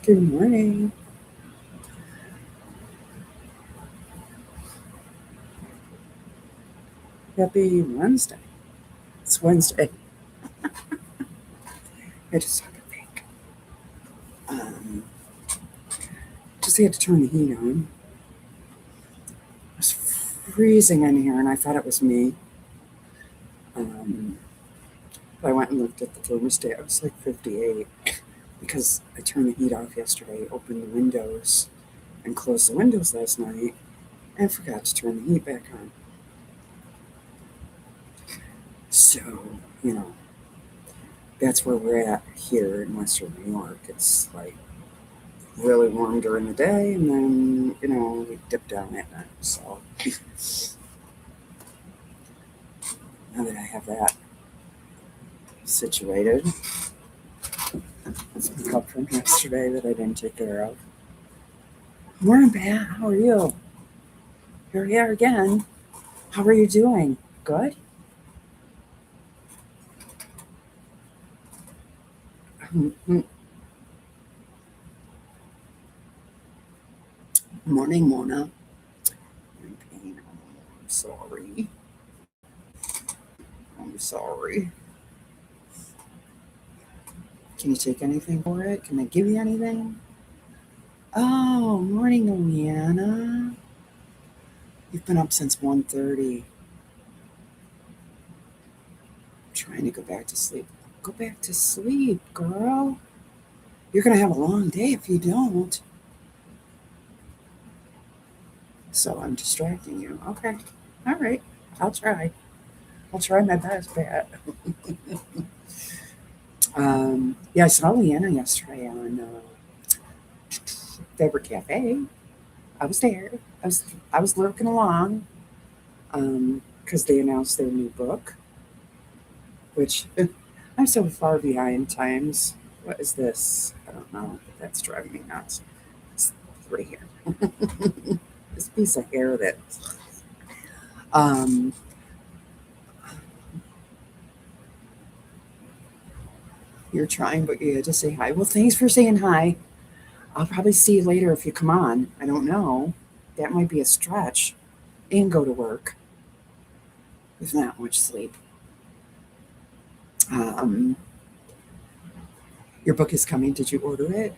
Good morning. Happy Wednesday. It's Wednesday. I just had to think. Um, just had to turn the heat on. It was freezing in here, and I thought it was me. Um, but I went and looked at the thermostat. It was like 58 because I turned the heat off yesterday, opened the windows, and closed the windows last night, and forgot to turn the heat back on. So, you know, that's where we're at here in Western New York. It's like really warm during the day, and then we dip down at night. So now that I have that situated, it's a cup from yesterday that I didn't take care of. Morning, Pat. How are you? Here we are again. How are you doing? Good. Mhm. Morning, Mona. I'm pain. I'm sorry. I'm sorry. Can you take anything for it? Can I give you anything? Oh, morning, Leanna. You've been up since 1:30. Trying to go back to sleep. Go back to sleep, girl. You're going to have a long day if you don't. So I'm distracting you. Okay. All right. I'll try. I'll try my best, Pat. Yeah, I saw Leanna yesterday on Favorite Cafe. I was there. I was I was lurking along because they announced their new book, which I'm so far behind times. What is this? I don't know. That's driving me nuts. It's right here. This piece of hair that um, you're trying, but you had to say hi. Well, thanks for saying hi. I'll probably see you later if you come on. I don't know. That might be a stretch. And go to work with not much sleep. Um, your book is coming. Did you order it?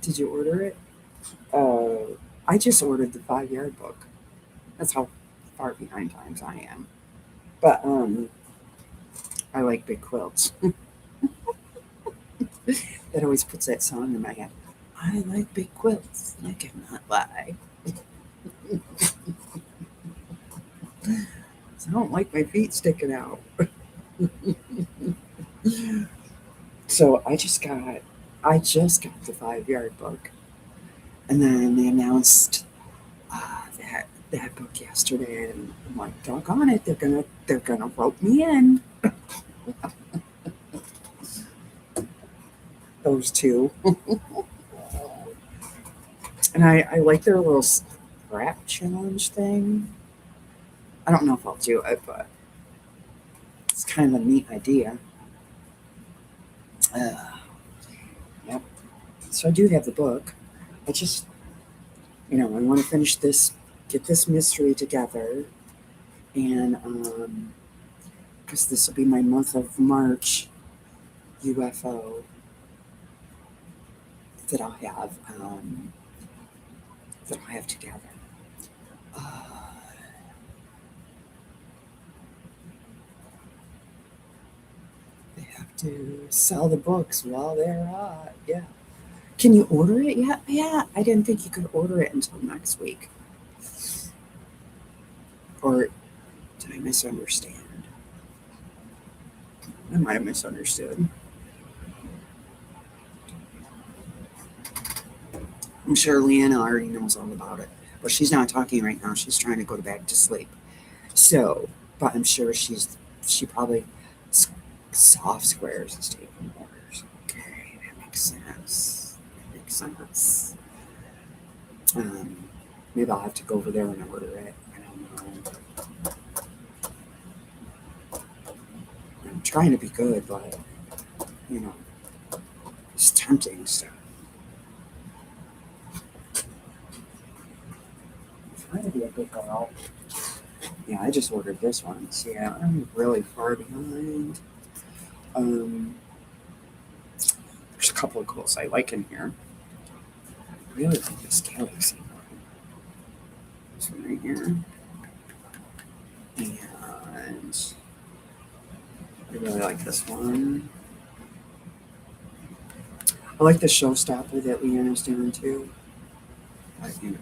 Did you order it? I just ordered the 5 yard book. That's how far behind times I am. But I like big quilts. That always puts that song in my head. I like big quilts. I cannot lie. I don't like my feet sticking out. So I just got the 5 yard book, and then they announced uh, that book yesterday, and I'm like, doggone it, they're gonna rope me in. Those two, and I like their little scrap challenge thing. I don't know if I'll do it, but it's kind of a neat idea. Uh, yep. So I do have the book. I just, I want to finish this, get this mystery together, and because this will be my month of March UFO that I'll have that I'll have together. Uh, they have to sell the books while they're hot. Yeah. Can you order it yet? Yeah, I didn't think you could order it until next week. Or did I misunderstand? I might have misunderstood. I'm sure Leanna already knows all about it, but she's not talking right now. She's trying to go back to sleep. So, but I'm sure she probably soft squares is taking orders. Okay, that makes sense. That makes sense. Um, maybe I'll have to go over there and order it. I don't know. I'm trying to be good, but you know, it's tempting stuff. Trying to be a good girl. Yeah, I just ordered this one. So yeah, I'm really far behind. There's a couple of clothes I like in here. I really like this Galaxy one. This one right here. And I really like this one. I like the showstopper that Leanna's doing too. But, you know,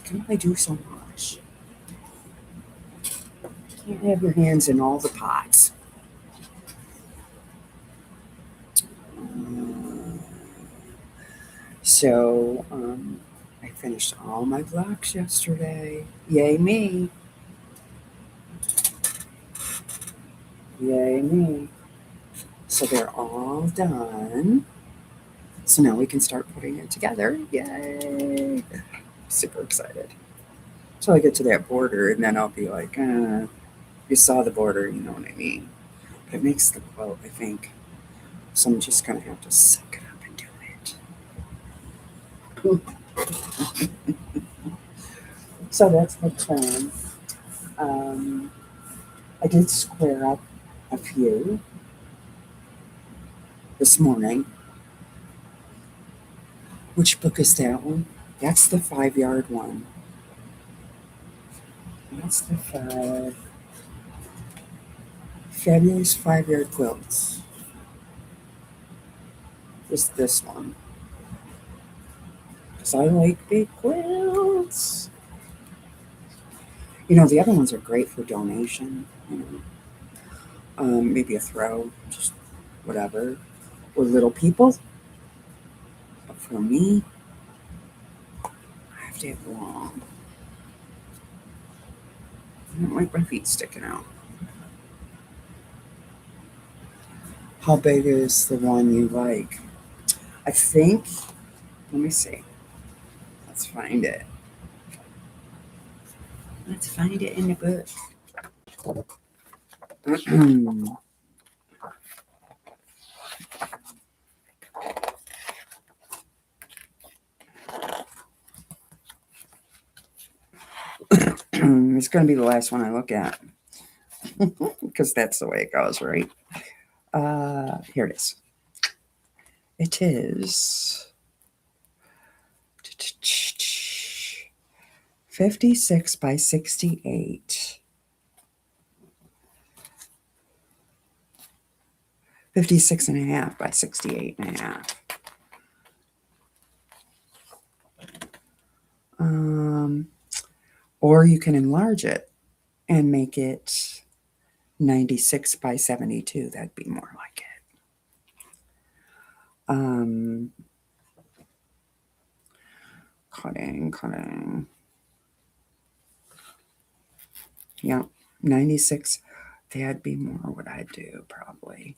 can only do so much. You can't have your hands in all the pots. So, I finished all my blocks yesterday. Yay me. Yay me. So they're all done. So now we can start putting it together. Yay. Super excited. So I get to that border and then I'll be like, you saw the border, you know what I mean. But it makes the quilt, I think. So I'm just going to have to suck it up and do it. So that's the plan. I did square up a few this morning. Which book is that one? That's the 5-yard one. That's the Fabulous 5-yard quilts. Is this one. Because I like big quilts. You know, the other ones are great for donation. You know, maybe a throw, just whatever. Or little people. But for me, I have to have long. I don't like my feet sticking out. How big is the one you like? I think, let me see. Let's find it. Let's find it in the book. It's going to be the last one I look at. Because that's the way it goes, right? Here it is. It is 56 by 68. 56 and a half by 68 and a half. Or you can enlarge it and make it 96 by 72. That'd be more like it. Cutting. Yeah, 96. That'd be more what I'd do, probably.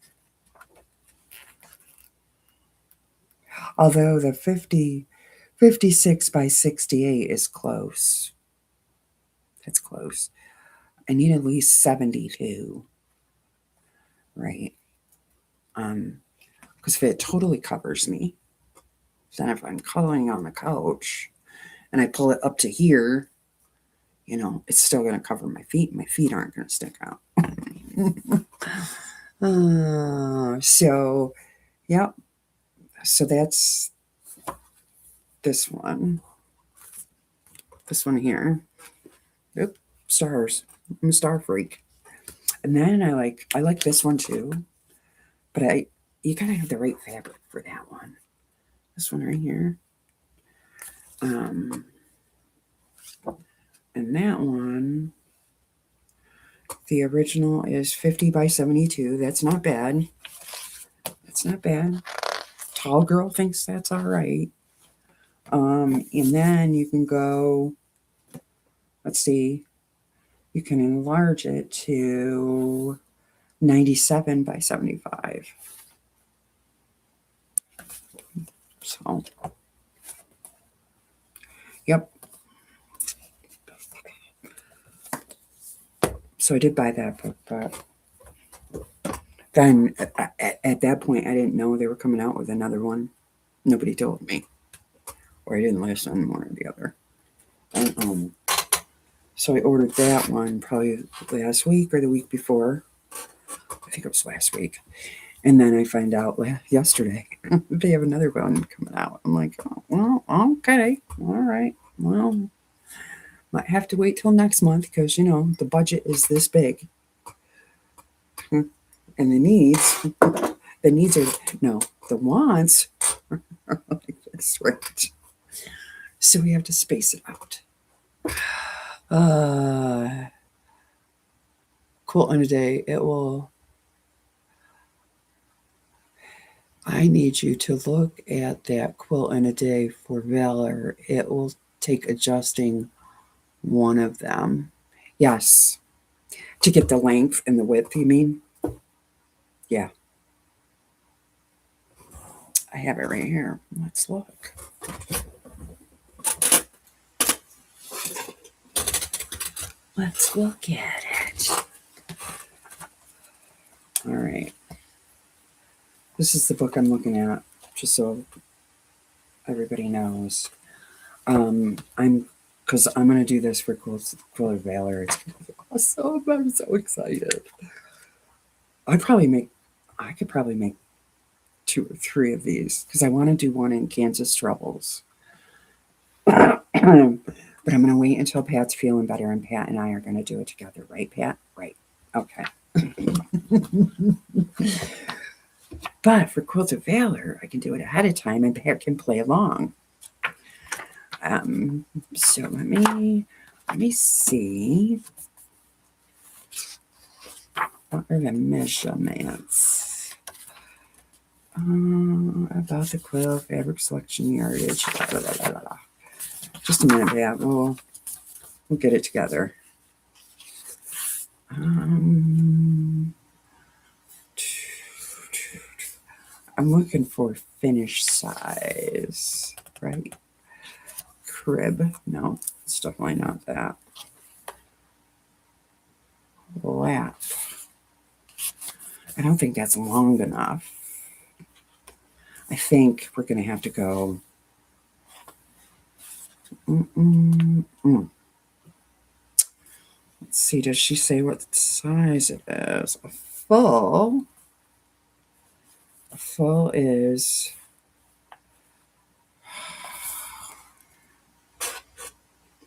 Although the 56 by 68 is close. That's close. I need at least 72. Right? Because if it totally covers me, then if I'm cuddling on the couch and I pull it up to here, you know, it's still going to cover my feet. My feet aren't going to stick out. So, yep. So that's this one. This one here. Oop, stars. I'm a star freak. And then I like this one too. But you gotta have the right fabric for that one. This one right here. And that one, the original is 50 by 72. That's not bad. That's not bad. Tall girl thinks that's all right. And then you can go, let's see, you can enlarge it to 97 by 75. So, yep. So I did buy that book, but then at that point, I didn't know they were coming out with another one. Nobody told me, or I didn't listen, one or the other. And so I ordered that one probably last week or the week before. I think it was last week. And then I find out yesterday they have another one coming out. I'm like, oh, well, okay, all right, well, might have to wait till next month because the budget is this big, and the needs are no, the wants are like this, right? So we have to space it out. Quilt in a day. It will. I need you to look at that quilt in a day for Valor. It will take adjusting one of them. Yes. To get the length and the width, you mean? Yeah. I have it right here. Let's look. Let's look at it. All right. This is the book I'm looking at, just so everybody knows. I'm gonna do this for Quilt of Valor. It's gonna be awesome. I'm so excited. I could probably make 2 or 3 of these because I want to do one in Kansas Troubles. But I'm going to wait until Pat's feeling better, and Pat and I are going to do it together. Right, Pat? Right. Okay. But for Quilt of Valor, I can do it ahead of time, and Pat can play along. So let me see. What are the measurements? About the quilt, fabric selection, yardage. Blah, blah, blah, blah. Just a minute, Pat. We'll get it together. I'm looking for finish size, right? Crib. No, it's definitely not that. Lap. I don't think that's long enough. I think we're going to have to go. Let's see, does she say what size it is? A full is,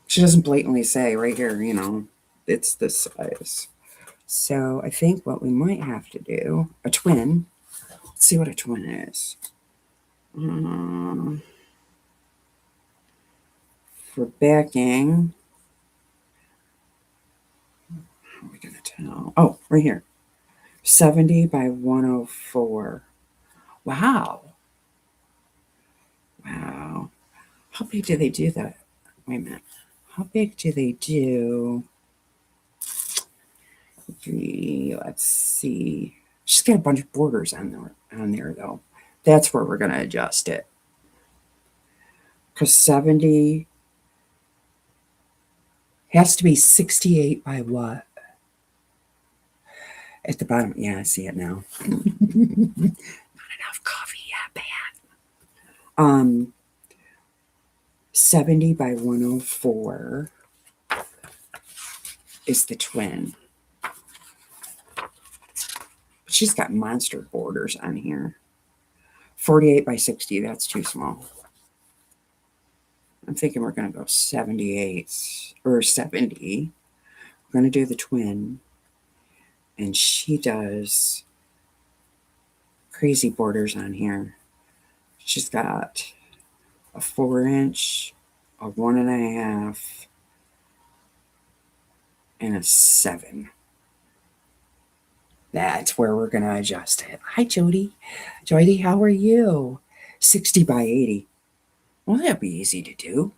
she doesn't blatantly say right here, it's this size. So I think what we might have to do, a twin. Let's see what a twin is. For backing, how are we going to tell? Oh, right here. 70 by 104. Wow. Wow. How big do they do that? Wait a minute. How big do they do? Let's see. She's got a bunch of borders on there though. That's where we're going to adjust it. Because 70 has to be 68 by what? At the bottom. Yeah, I see it now. Not enough coffee yet, Pat. 70 by 104 is the twin. She's got monster borders on here. 48 by 60, that's too small. I'm thinking we're going to go 78 or 70. We're going to do the twin. And she does crazy borders on here. She's got a 4-inch, a 1.5, and a 7. That's where we're going to adjust it. Hi, Jody. Jody, how are you? 60 by 80. Well, that'll be easy to do.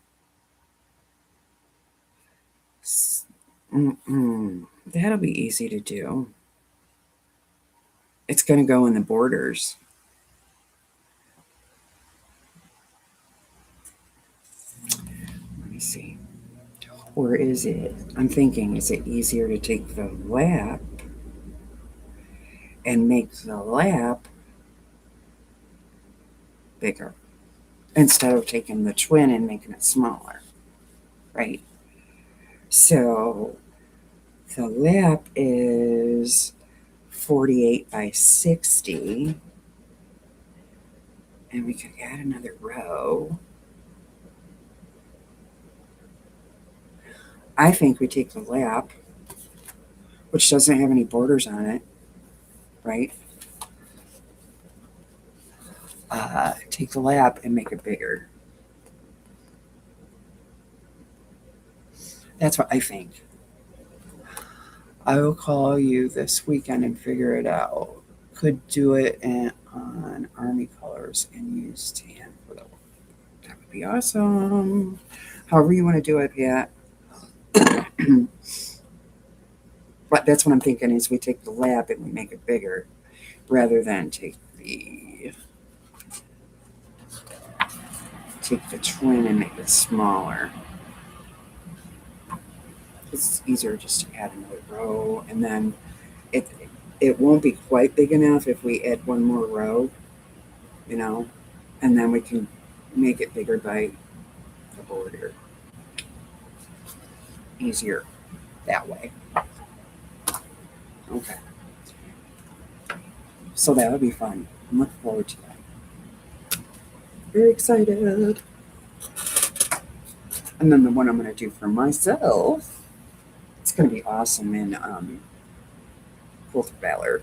That'll be easy to do. It's going to go in the borders. Let me see. Or is it? I'm thinking, is it easier to take the lap and make the lap bigger instead of taking the twin and making it smaller, right? So the lap is 48 by 60, and we could add another row. I think we take the lap, which doesn't have any borders on it, right? Take the lap and make it bigger. That's what I think. I will call you this weekend and figure it out. Could do it on Army colors and use tan for the. That would be awesome. However you want to do it, yeah. But that's what I'm thinking is we take the lap and we make it bigger rather than take the twin and make it smaller. It's easier just to add another row, and then it it won't be quite big enough if we add one more row, you know, and then we can make it bigger by the border. Easier that way. Okay, so that would be fun. I'm looking forward to that. Very excited. And then the one I'm going to do for myself, it's going to be awesome in Quilter Valor,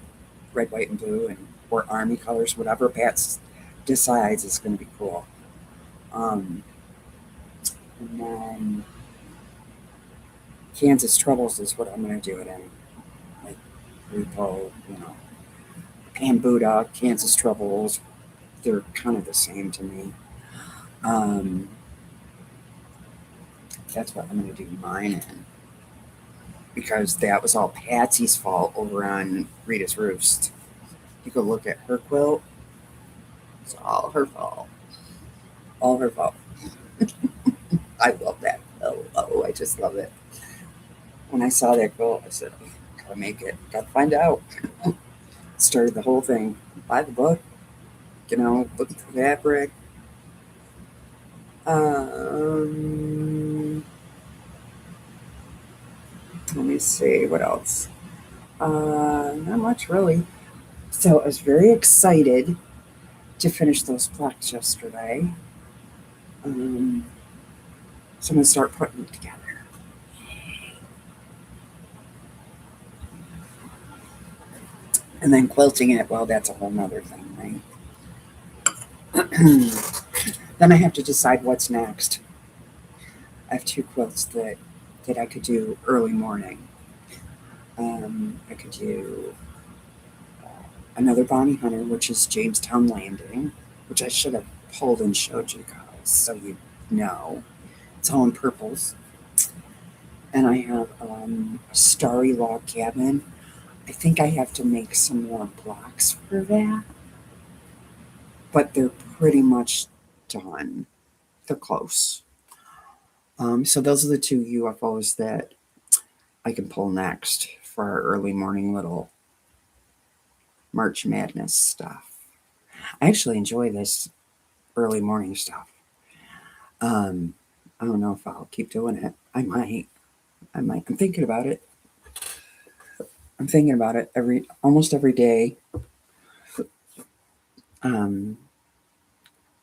red, white, and blue, and or Army colors, whatever Pat decides is going to be cool. Um, and then Kansas Troubles is what I'm going to do it in, like Repo, and Buddha, Kansas Troubles. They're kind of the same to me. Um, that's what I'm going to do mine in because that was all Patsy's fault over on Rita's Roost. You go look at her quilt; it's all her fault. All her fault. I love that. Oh, I just love it. When I saw that quilt, I said, "Oh, gotta make it. Gotta find out." Started the whole thing. Buy the book, looking for fabric. Um, Let me see what else. Not much really. So I was very excited to finish those plaques yesterday. Um, so I'm gonna start putting it together. And then quilting it, well, that's a whole nother thing, right? Then I have to decide what's next. I have two quilts that I could do early morning. I could do another Bounty Hunter, which is Jamestown Landing, which I should have pulled and showed you guys so you know. It's all in purples. And I have a Starry Log Cabin. I think I have to make some more blocks for that, but they're pretty much done. They're close. So those are the two UFOs that I can pull next for our early morning little March Madness stuff. I actually enjoy this early morning stuff. Um, I don't know if I'll keep doing it. I might. I might. I'm thinking about it. I'm thinking about it almost every day. Um,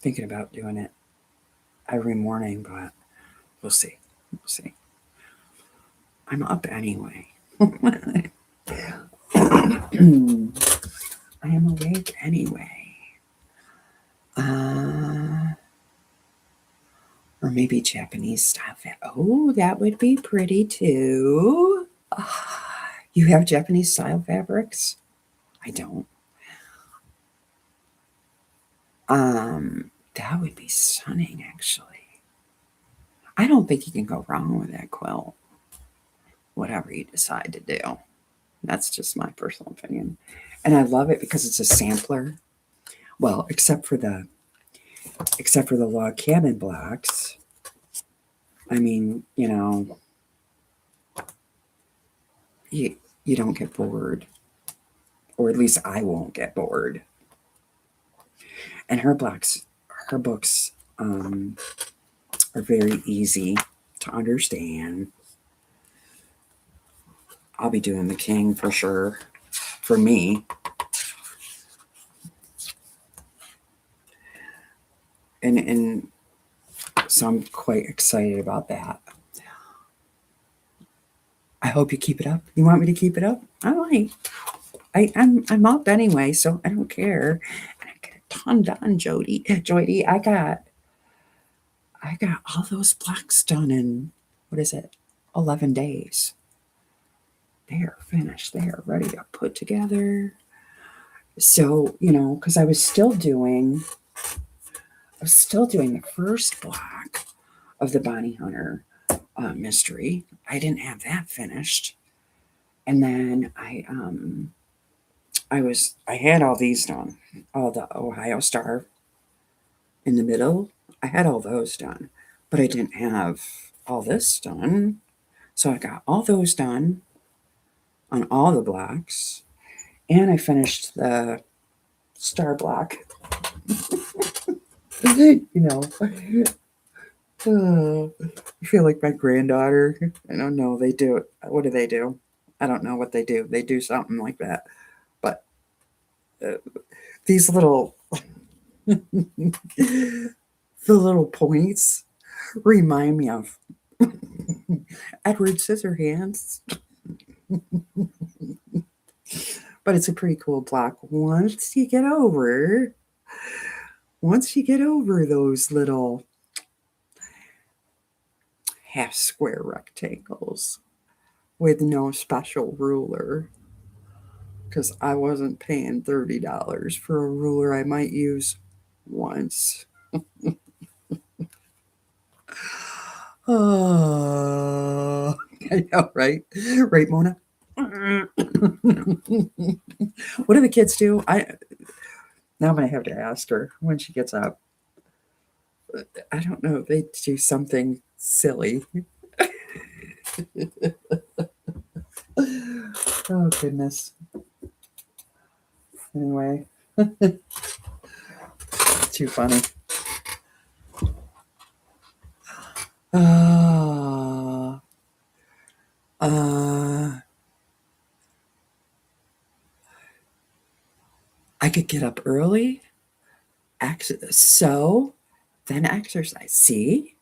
Thinking about doing it every morning, but we'll see. We'll see. I'm up anyway. I am awake anyway. Or maybe Japanese style. Oh, that would be pretty too. You have Japanese style fabrics? I don't. That would be stunning, actually. I don't think you can go wrong with that quilt. Whatever you decide to do. That's just my personal opinion. And I love it because it's a sampler. Well, except for the log cabin blocks. I mean, you don't get bored. or at least I won't get bored. And her books are very easy to understand. I'll be doing The King for sure, for me. And so I'm quite excited about that. I hope you keep it up. You want me to keep it up? I might. I'm up anyway, so I don't care. And I get a ton done, Jody. I got all those blocks done in, what is it, 11 days. They are finished. They are ready to put together. So, because I was still doing the first block of the Bounty Hunter mystery. I didn't have that finished. And then I had all these done, all the Ohio Star in the middle. I had all those done, but I didn't have all this done. So I got all those done on all the blocks, and I finished the star block. I feel like my granddaughter. I don't know. They do it. What do they do? I don't know what they do. They do something like that. But these little, the little points remind me of Edward Scissorhands. But it's a pretty cool block once you get over those little half square rectangles with no special ruler, because I wasn't paying $30 for a ruler I might use once. Oh, I know, right? Right, Mona? What do the kids do? Now I'm going to have to ask her when she gets up. I don't know. They do something silly. Oh, goodness. Anyway, too funny. I could get up early, then exercise. See?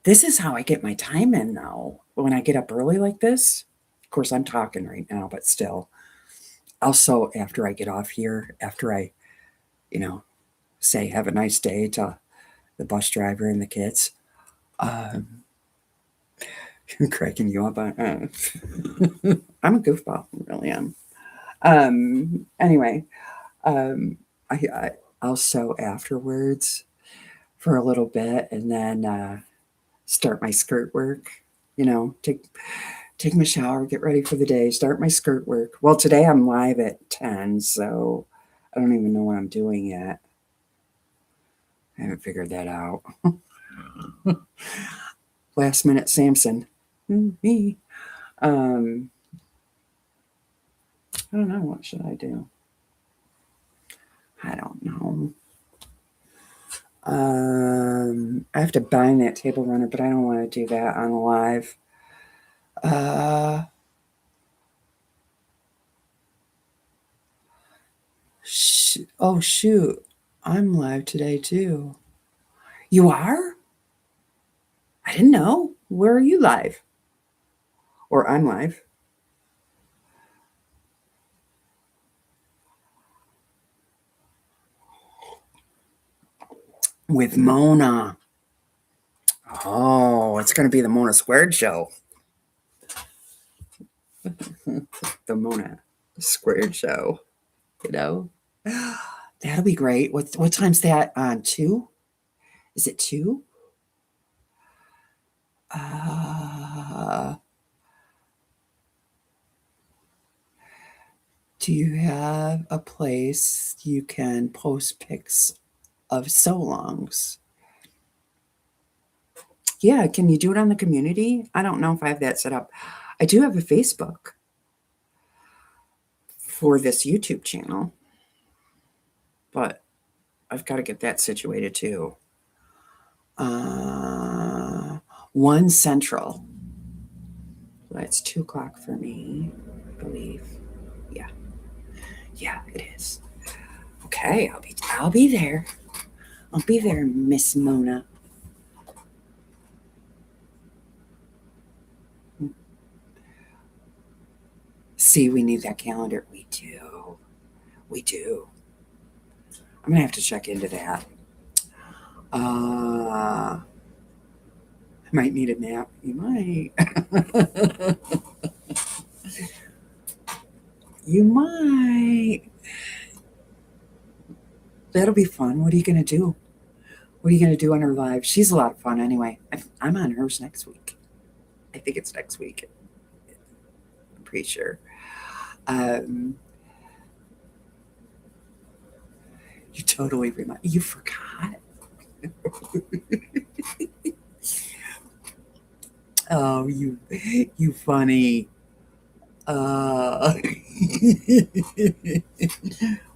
This is how I get my time in now. When I get up early like this, of course, I'm talking right now, but still. Also, after I get off here, after I, say have a nice day to the bus driver and the kids, I'm cracking you up. I'm a goofball, I really am. Anyway, I also afterwards for a little bit, and then start my skirt work. Take my shower, get ready for the day, start my skirt work. Well, today I'm live at 10, so I don't even know what I'm doing yet. I haven't figured that out. Last minute Samson. Me. I don't know. What should I do? I don't know. I have to bind that table runner, but I don't want to do that on live. Oh, shoot. I'm live today, too. You are? I didn't know. Where are you live? Or I'm live? With Mona. Oh, it's going to be the Mona Squared show. The Mona Squared show. That'll be great. What time's that on? 2? Is it 2? Do you have a place you can post pics of so-longs? Yeah, can you do it on the community? I don't know if I have that set up. I do have a Facebook. for this YouTube channel. But I've got to get that situated too. 1 Central. That's 2 o'clock for me, I believe. Yeah, it is. Okay, I'll be there. I'll be there, Miss Mona. See, we need that calendar. We do. We do. I'm gonna have to check into that. I might need a nap. You might. You might. That'll be fun. What are you gonna do? What are you gonna do on her live? She's a lot of fun anyway. I'm on hers next week. I think it's next week. I'm pretty sure. You totally remind. You forgot. Oh, you funny.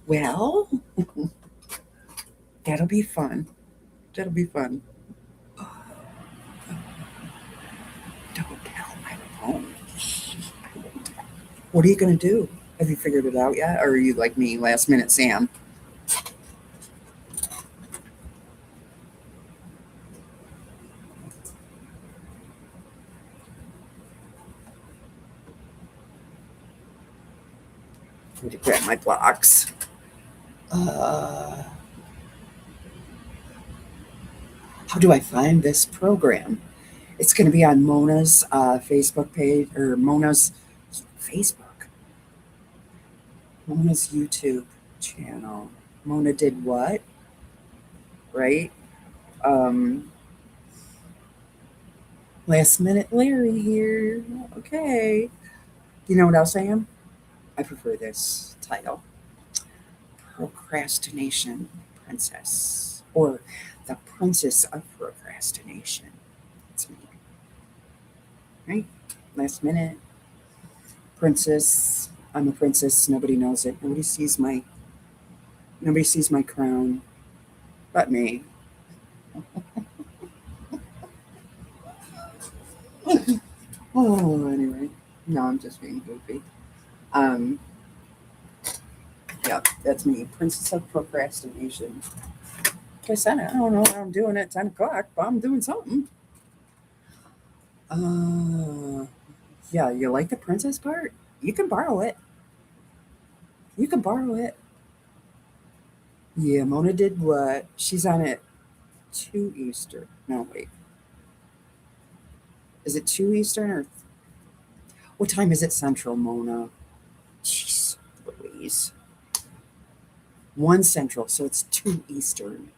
Well, that'll be fun. That'll be fun. Don't tell my phone. What are you gonna do? Have you figured it out yet, or are you like me, last minute Sam? I need to grab my blocks. How do I find this program? It's going to be on Mona's Facebook page, or Mona's Facebook, Mona's YouTube channel. Mona did what? Right? Last minute Larry here. Okay. You know what else I am? I prefer this title. Procrastination Princess. Or the Princess of Procrastination. That's me. Right? Last minute. Princess. I'm a princess. Nobody knows it. Nobody sees my crown but me. Oh, anyway. No, I'm just being goofy. Yeah, that's me. Princess of Procrastination. Like I said, I don't know what I'm doing at 10 o'clock, but I'm doing something. Yeah, you like the princess part? You can borrow it. You can borrow it. Yeah, Mona did what? She's on at 2 Eastern. No, wait. Is it 2 Eastern or what time is it Central, Mona? Jeez Louise. 1 Central, so it's 2 Eastern.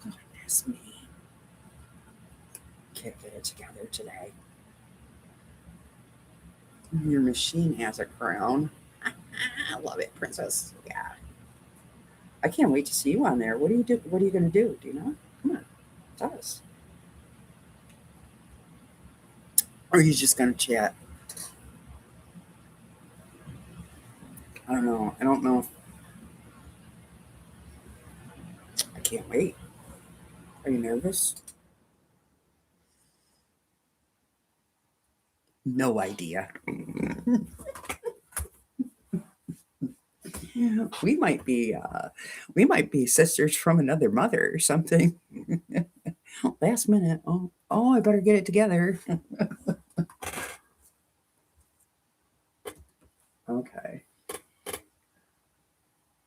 Goodness me. Can't get it together today. Your machine has a crown. I love it, princess. Yeah. I can't wait to see you on there. What are you going to do? Do you know? Come on. Tell us. Or are you just going to chat? I don't know. I don't know. I can't wait. Are you nervous? No idea. We might be sisters from another mother or something. Last minute. Oh, I better get it together. Okay.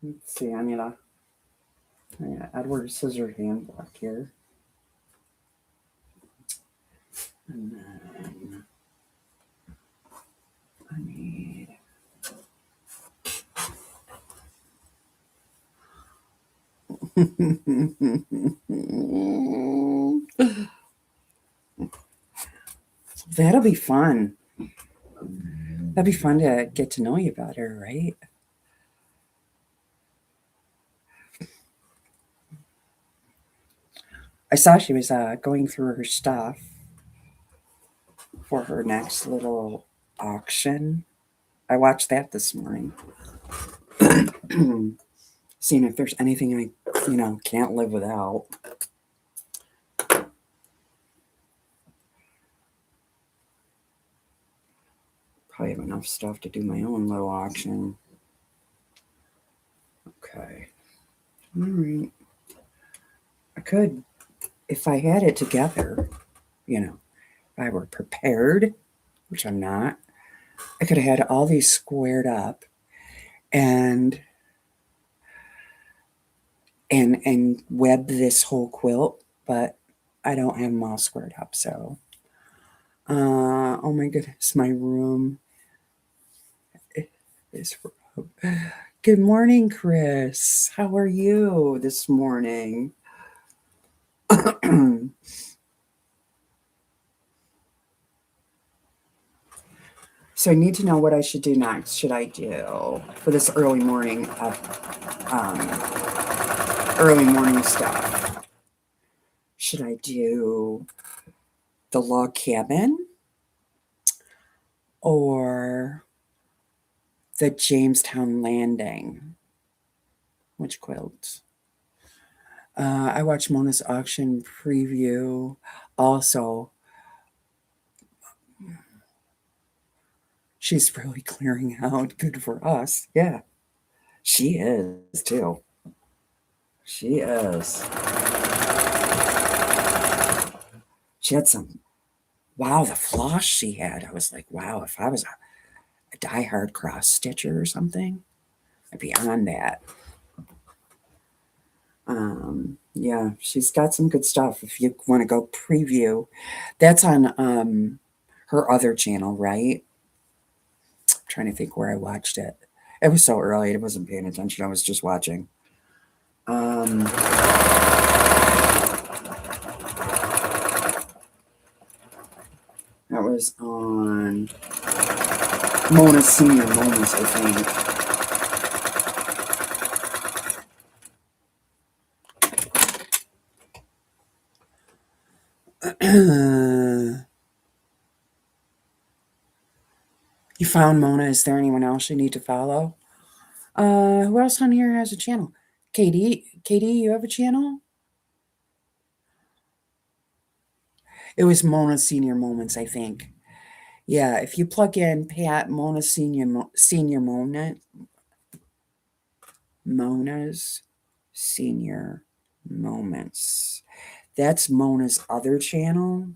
Let's see. I got Edward Scissorhand block here. And then I need that'll be fun. That'd be fun to get to know you better, right? I saw she was going through her stuff for her next little auction. I watched that this morning. Seeing if there's anything I, can't live without. Probably have enough stuff to do my own little auction. Okay. All right. I could, if I had it together, if I were prepared, which I'm not, I could have had all these squared up and web this whole quilt, but I don't have them all squared up. So, oh my goodness, my room is. Good morning, Chris. How are you this morning? So I need to know what I should do next. Should I do for this early morning stuff? Should I do the log cabin or the Jamestown Landing? Which quilt? I watched Mona's auction preview. Also, she's really clearing out. Good for us. Yeah, she is too. She is. She had some. Wow, the floss she had. I was like, wow, if I was a diehard cross stitcher or something, I'd be on that. Yeah, she's got some good stuff. If you want to go preview, that's on her other channel, right? I'm trying to think where I watched it. It was so early, I wasn't paying attention. I was just watching. That was on Mona Senior Moments, I think. You found Mona. Is there anyone else you need to follow? Who else on here has a channel? Katie, you have a channel? It was Mona Senior Moments, I think. Yeah, if you plug in Pat Mona Senior Mona's Senior Moments. That's Mona's other channel.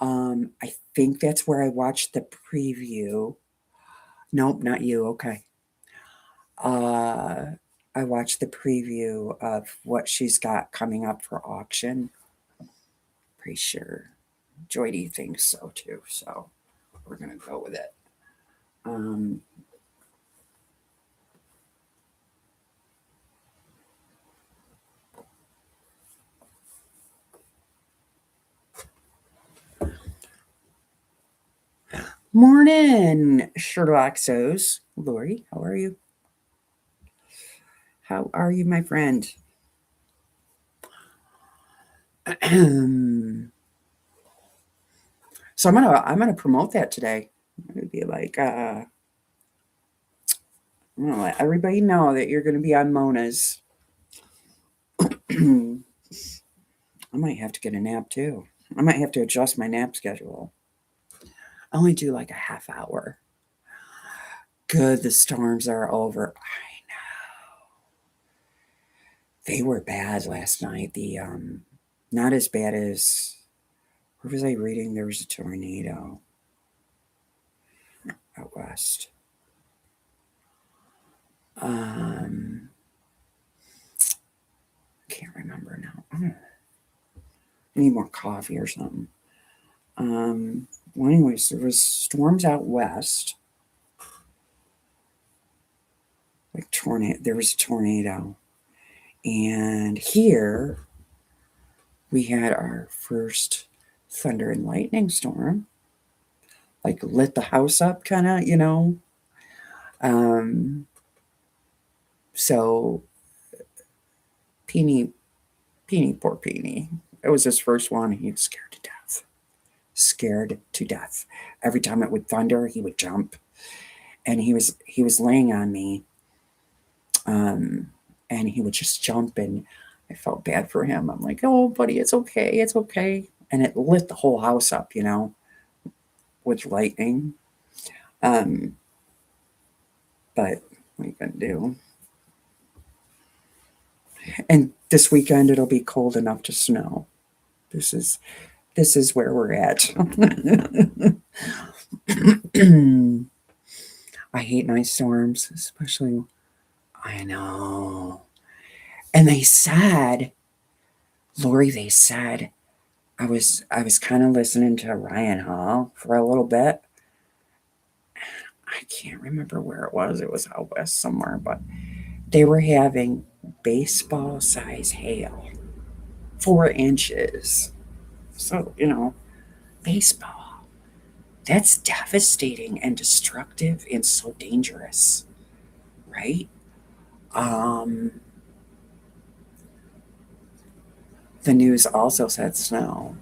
I think that's where I watched the preview. Nope, not you. Okay. I watched the preview of what she's got coming up for auction. Pretty sure Joy thinks so too. So we're gonna go with it. Morning, Sherlocksos. Lori, how are you? How are you, my friend? So I'm gonna promote that today. I'm gonna be like, I'm gonna let everybody know that you're gonna be on Mona's. I might have to get a nap too. I might have to adjust my nap schedule. I only do like a half hour. Good, the storms are over. I know. They were bad last night. The not as bad as where was I reading? There was a tornado out west. Can't remember now. I need more coffee or something. Well, anyways, there was storms out west. Like tornado, there was a tornado, and here we had our first thunder and lightning storm. Like lit the house up, kind of. So poor Peony. It was his first one. He was scared to death. Scared to death. Every time it would thunder, he would jump, and he was laying on me, And he would just jump, and I felt bad for him. I'm like, oh, buddy, it's okay. It's okay. And it lit the whole house up, with lightning. Um, but what you gonna do? And this weekend it'll be cold enough to snow. This is this is where we're at. I hate nice storms, especially. I know. And Lori, they said I was kind of listening to Ryan Hall for a little bit. I can't remember where it was. It was out west somewhere, but they were having baseball size hail, 4 inches. So, baseball. That's devastating and destructive and so dangerous, right? Um, the news also said snow.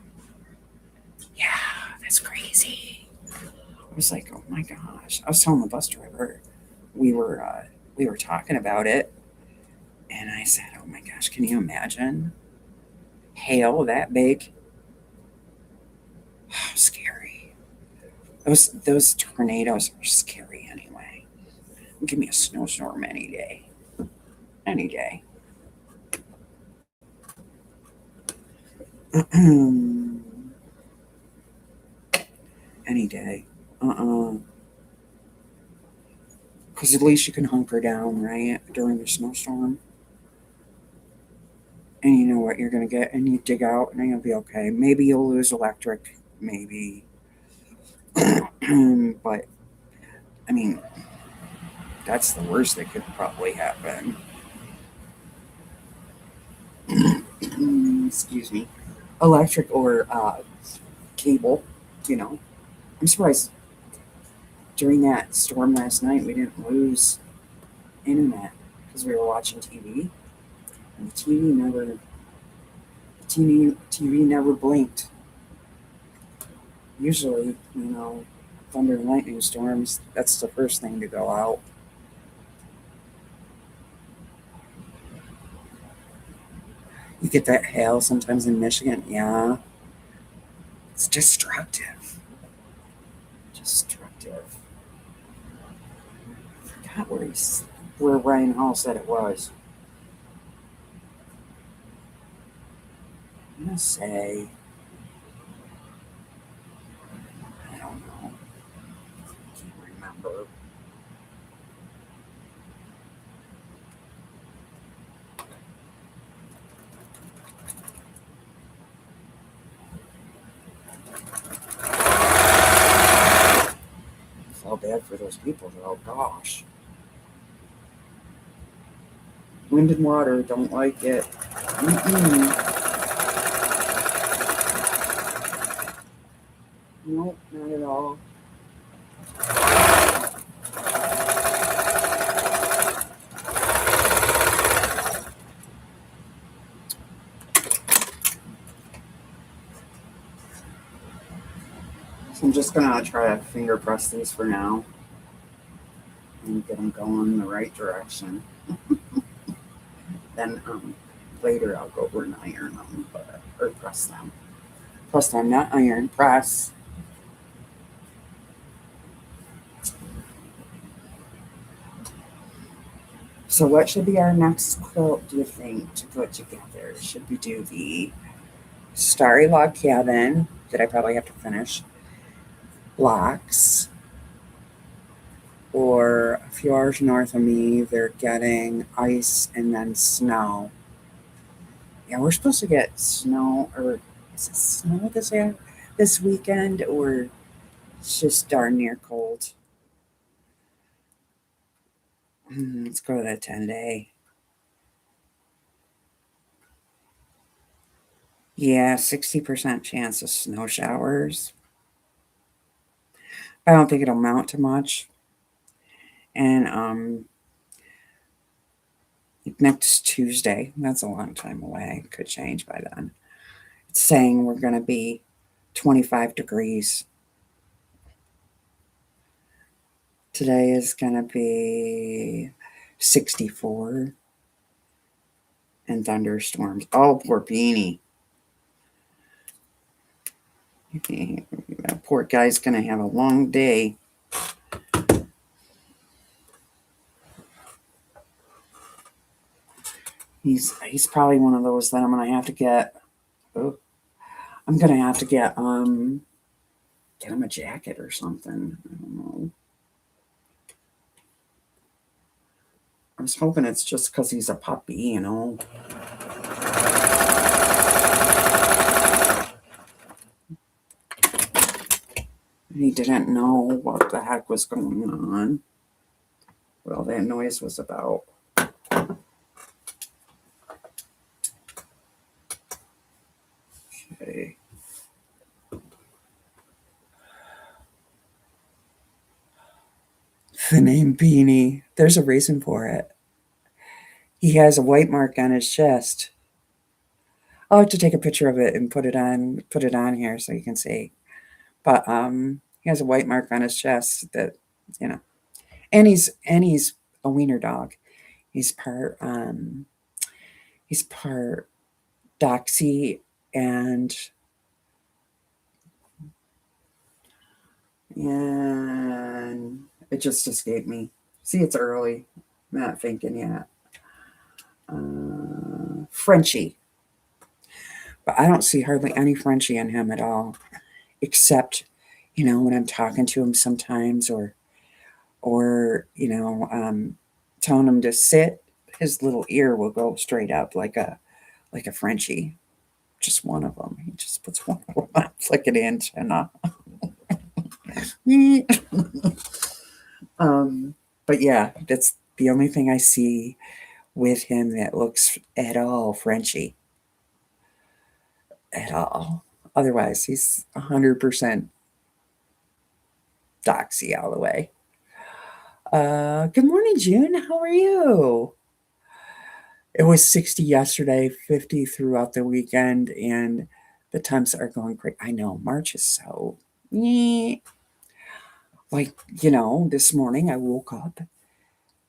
Yeah, that's crazy. I was like, oh my gosh. I was telling the bus driver, we were uh, we were talking about it, and I said, oh my gosh, can you imagine hail that big? Scary. Those tornadoes are scary anyway. Give me a snowstorm any day. Any day. Any day. Because at least you can hunker down, right, during the snowstorm. And you know what you're going to get, and you dig out, and you'll be okay. Maybe you'll lose electric. Maybe. But, I mean, that's the worst that could probably happen. Excuse me. Electric or cable, you know. I'm surprised during that storm last night we didn't lose internet because we were watching TV. And the TV never blinked. Usually, thunder and lightning storms, that's the first thing to go out. You get that hail sometimes in Michigan. Yeah, it's destructive. Destructive. I forgot where Ryan Hall said it was. I'm gonna say, I don't know. I can't remember. I felt bad for those people though. Gosh, wind and water don't like it. Mm-mm. Nope, not at all. So I'm just gonna try to finger press these for now and get them going in the right direction. Then later I'll go over and iron them, or press them. Press them, not iron. Press. So what should be our next quilt? Do you think to put together? Should we do the Starry Log Cabin that I probably have to finish? Blocks, or a few hours north of me, they're getting ice and then snow. Yeah, we're supposed to get snow, or is it snow this weekend, or it's just darn near cold. Let's go to that 10-day. Yeah, 60% chance of snow showers. I don't think it'll mount to much. And next Tuesday, that's a long time away. Could change by then. It's saying we're going to be 25 degrees. Today is going to be 64, and thunderstorms. Oh, poor Beanie. That poor guy's going to have a long day. He's probably one of those that I'm going to have to get. Oh, I'm going to have to get him a jacket or something. I don't know. I was hoping it's just because he's a puppy, you know. He didn't know what the heck was going on, what all that noise was about. Okay. The name Beanie, there's a reason for it. He has a white mark on his chest. I'll have to take a picture of it and put it on here so you can see. But he has a white mark on his chest that, you know. And he's a wiener dog. He's part Doxy and it just escaped me. See, it's early. I'm not thinking yet. Frenchie. But I don't see hardly any Frenchie in him at all, except, when I'm talking to him sometimes or telling him to sit, his little ear will go straight up like a Frenchie. Just one of them. He just puts one of them on. It's like an antenna. But yeah, that's the only thing I see with him that looks at all Frenchy. At all. Otherwise, he's 100% Doxy all the way. Good morning, June. How are you? It was 60 yesterday, 50 throughout the weekend, and the temps are going great. I know March is so like, this morning I woke up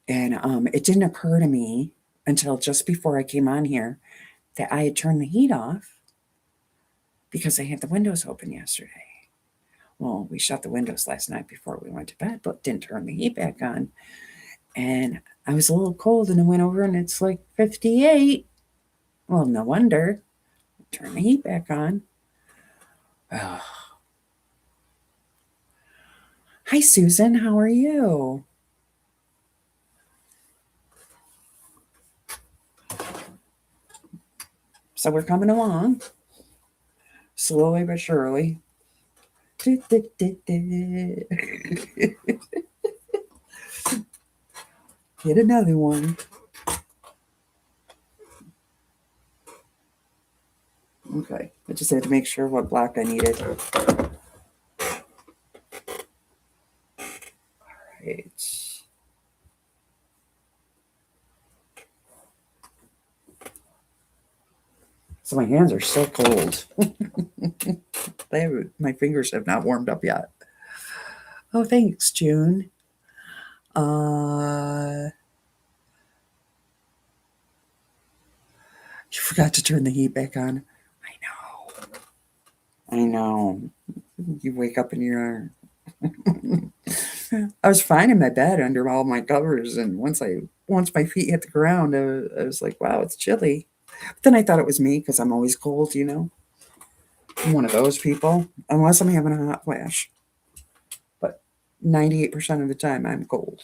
and it didn't occur to me until just before I came on here that I had turned the heat off because I had the windows open yesterday. Well, we shut the windows last night before we went to bed, but didn't turn the heat back on. And I was a little cold and I went over and it's like 58. Well, no wonder. Turn the heat back on. Oh. Hi, Susan. How are you? So we're coming along. Slowly but surely. Get another one. Okay. I just had to make sure what block I needed. Alright. So my hands are so cold. My fingers have not warmed up yet. Oh, thanks, June. You forgot to turn the heat back on. I know. You wake up and you're. I was fine in my bed under all my covers, and once my feet hit the ground, I was like, "Wow, it's chilly." But then I thought it was me because I'm always cold, I'm one of those people, unless I'm having a hot flash. But 98% of the time, I'm cold.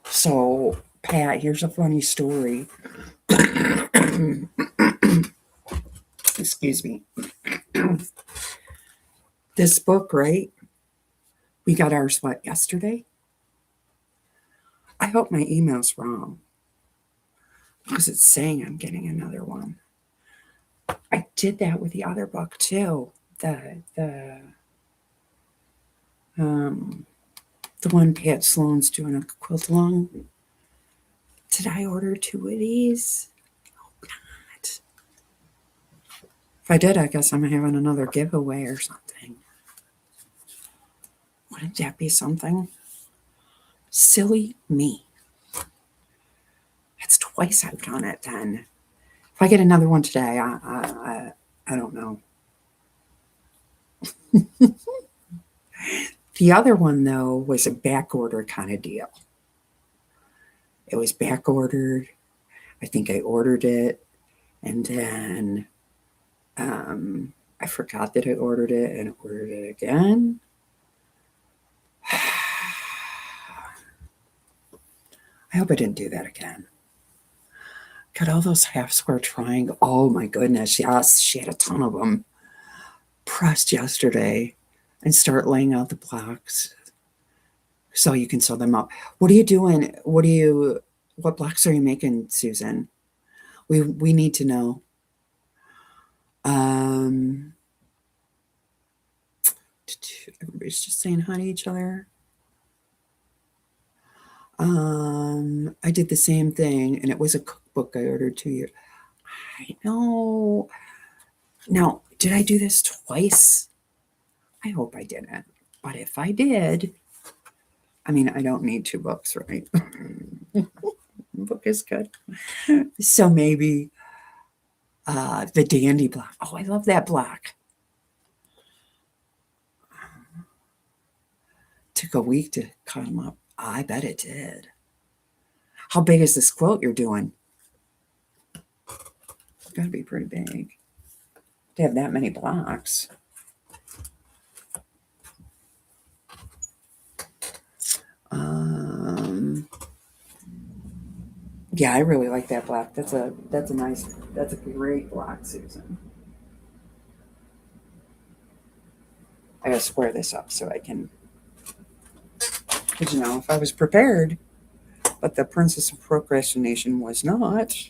So, Pat, here's a funny story. Excuse me. This book, right? We got ours, yesterday? I hope my email's wrong because it's saying I'm getting another one. I did that with the other book too. The one Pat Sloan's doing a quilt along. Did I order 2 of these? If I did, I guess I'm having another giveaway or something. Wouldn't that be something? Silly me. That's twice I've done it then. If I get another one today, I don't know. The other one, though, was a back order kind of deal. It was back ordered. I think I ordered it, and then I forgot that I ordered it and ordered it again. I hope I didn't do that again. Got all those half square triangles. Oh my goodness, yes, she had a ton of them pressed yesterday, and start laying out the blocks so you can sew them up. What are you doing? What blocks are you making, Susan? We need to know. Um, everybody's just saying hi to each other. I did the same thing, and it was a cookbook I ordered 2 years. I know. Now, did I do this twice? I hope I didn't. But if I did, I mean, I don't need 2 books, right? Book is good. So maybe the Dandy block. Oh, I love that block. Took a week to cut them up. I bet it did. How big is this quilt you're doing? It's got to be pretty big to have that many blocks. Yeah, I really like that block. That's a great block, Susan. I gotta square this up so I can, because if I was prepared, but the Princess of Procrastination was not.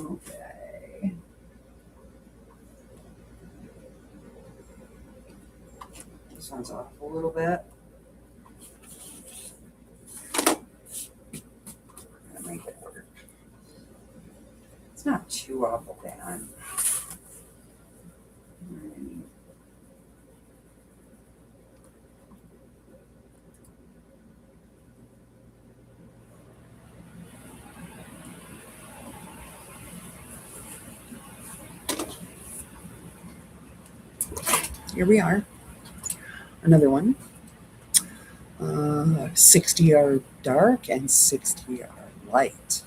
Okay. This one's off a little bit. Make it work. It's not too awful bad. Here we are. Another one. 60-yard dark and 60-yard light.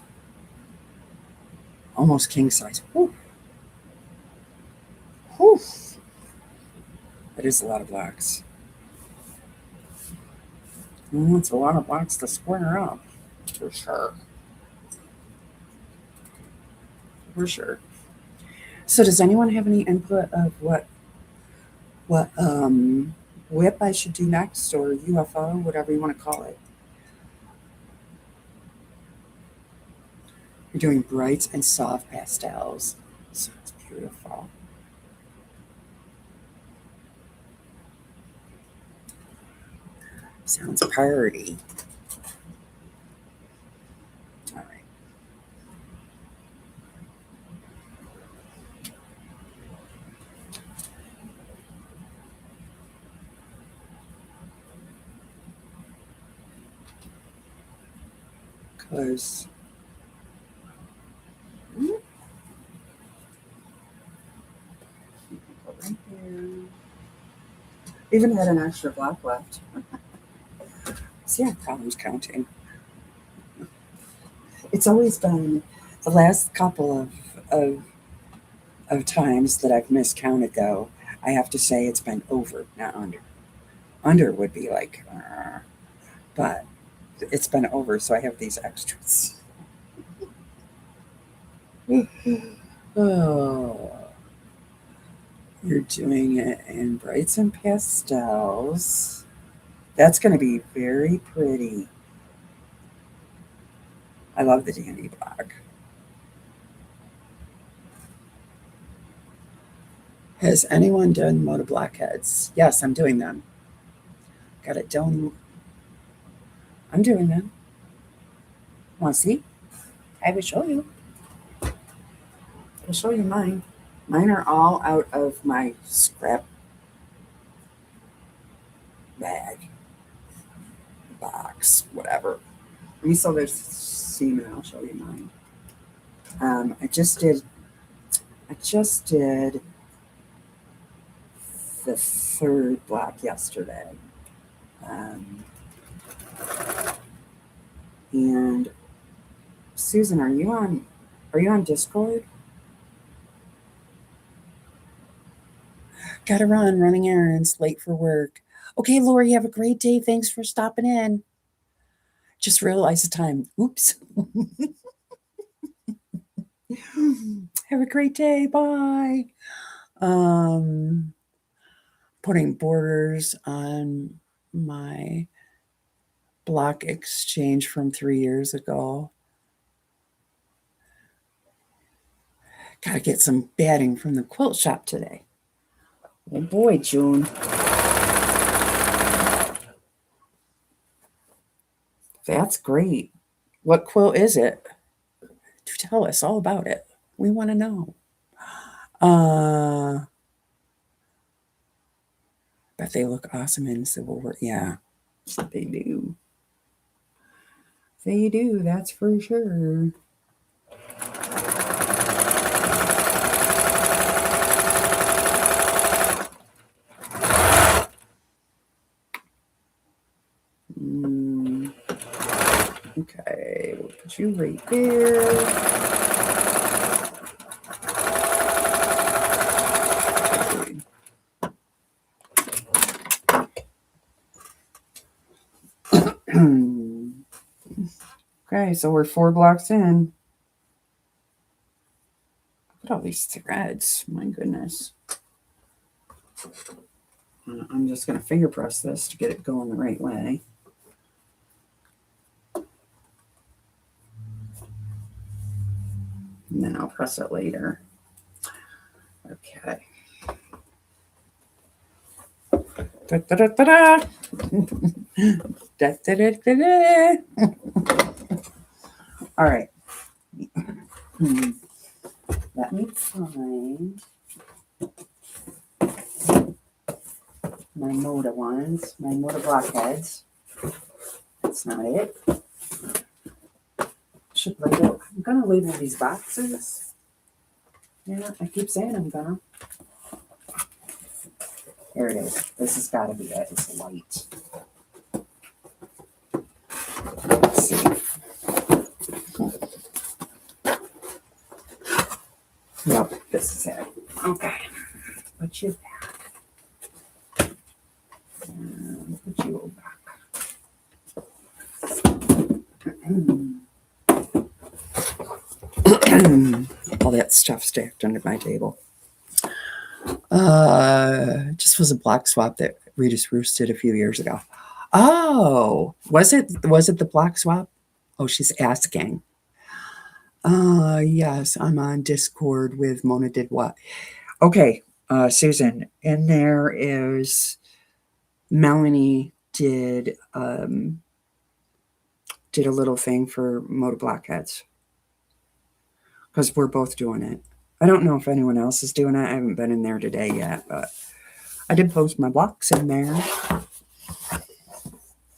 Almost king size. Whew. Whew. That is a lot of blocks. It's a lot of blocks to square up, for sure. For sure. So, does anyone have any input of what whip I should do next, or UFO, whatever you want to call it? You're doing brights and soft pastels. Sounds beautiful. Sounds party. All right. Because right there. Even had an extra block left. See, I have problems counting. It's always been the last couple of times that I've miscounted, though. I have to say it's been over, not under. Under would be like, but it's been over, so I have these extras. Oh, You're doing it in brights and pastels. That's going to be very pretty. I love the Dandy Black. Has anyone done Moda Blackheads? Yes, I'm doing them. Got it done. I'm doing them. Want to see? I will show you. I'll show you mine. Mine are all out of my scrap bag, box, whatever. Let me sell this semen. I'll show you mine. I just did the third block yesterday. And Susan, are you on Discord? Gotta run, running errands, late for work. Okay, Lori, have a great day. Thanks for stopping in. Just realized the time. Oops. Have a great day. Bye. Putting borders on my block exchange from 3 years ago. Gotta get some batting from the quilt shop today. Oh boy, June. That's great. What quilt is it? Do tell us all about it. We want to know. But they look awesome in Civil War. Yeah, they do. They do, that's for sure. Okay, we'll put you right there. Okay, so we're 4 blocks in. Look at all these threads. My goodness. I'm just going to finger press this to get it going the right way. And then I'll press it later. Okay. Da, da, da, da, da. Da, da, da, da, da. All right. Let me find my Moda ones, my Moda Blockheads. That's not it. Should label. I'm gonna label these boxes. Yeah, I keep saying I'm gonna. Here it is. This has got to be it. It's white. Let's see. Yep, this is it. Okay. Put you back. And put you back. All that stuff stacked under my table. Just was a block swap that Rita's Roost did a few years ago. Oh, was it the block swap? Oh, she's asking. Yes, I'm on Discord with Mona Did What. Okay, Susan, and there is Melanie did a little thing for Moda Blockheads because we're both doing it. I don't know if anyone else is doing it. I haven't been in there today yet, but I did post my blocks in there.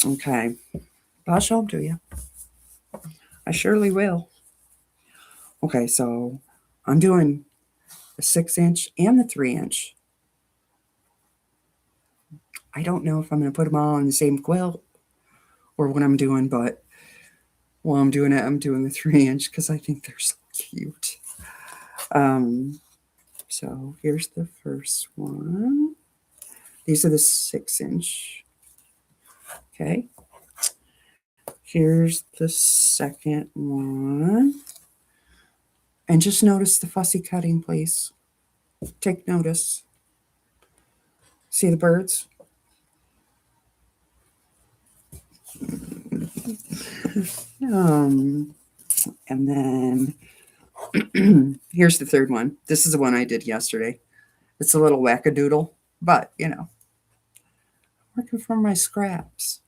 Okay, I'll show them to you. I surely will. Okay, so I'm doing the 6-inch and the 3-inch. I don't know if I'm going to put them all on the same quilt or what I'm doing, but while I'm doing it, I'm doing the 3-inch because I think they're so cute. So here's the first one. These are the 6-inch. Okay. Here's the second one. And just notice the fussy cutting, please. Take notice. See the birds? Um, and then here's the third one. This is the one I did yesterday. It's a little wackadoodle, but working from my scraps.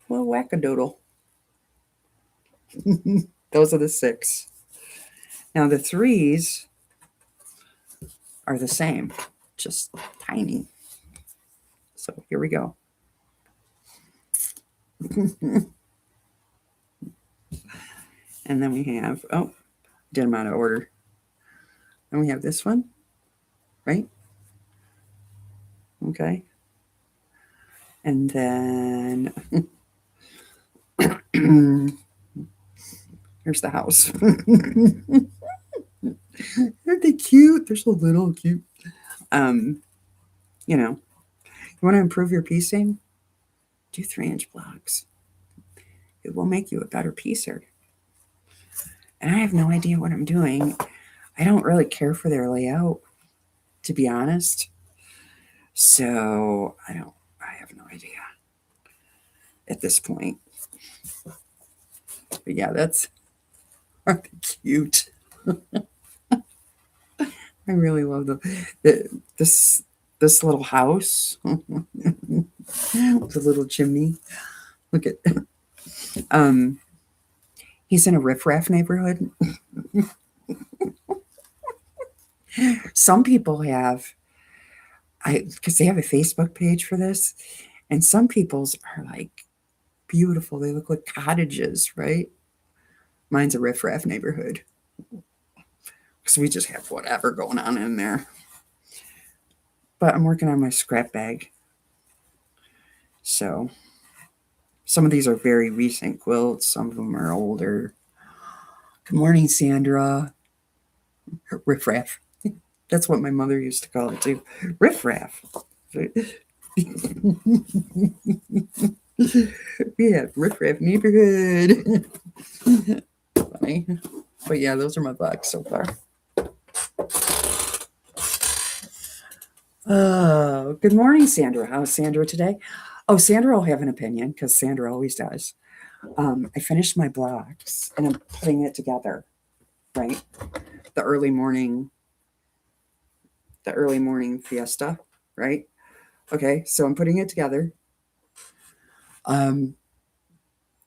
A little wackadoodle. Those are the 6. Now the 3s are the same, just tiny. So here we go. And then we have, did them out of order. And we have this one, right? Okay. And then here's the house. Aren't they cute? They're so little cute. You want to improve your piecing? Do 3-inch blocks. It will make you a better piecer. And I have no idea what I'm doing. I don't really care for their layout, to be honest. So I have no idea at this point. But yeah, aren't they cute? I really love this little house. The little chimney. Look at he's in a riffraff neighborhood. Some people have because they have a Facebook page for this, and some people's are like beautiful. They look like cottages, right? Mine's a riffraff neighborhood. Because we just have whatever going on in there. But I'm working on my scrap bag. So some of these are very recent quilts. Some of them are older. Good morning, Sandra. Riffraff. That's what my mother used to call it too. Riffraff. Yeah, riffraff neighborhood. Funny. But yeah, those are my blocks so far. Good morning, Sandra. How's Sandra today? Oh, Sandra will have an opinion because Sandra always does. I finished my blocks and I'm putting it together, right? The early morning fiesta, right? Okay, so I'm putting it together.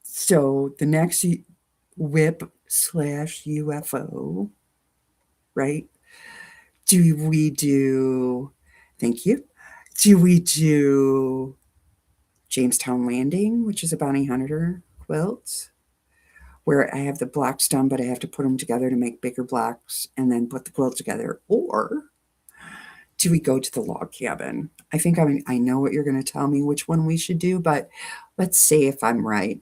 So the next WIP/UFO, right? Do we do, thank you. Do we do Jamestown Landing, which is a bounty hunter quilt, where I have the blocks done, but I have to put them together to make bigger blocks and then put the quilt together? Or do we go to the log cabin? I think I know what you're going to tell me which one we should do, but let's see if I'm right.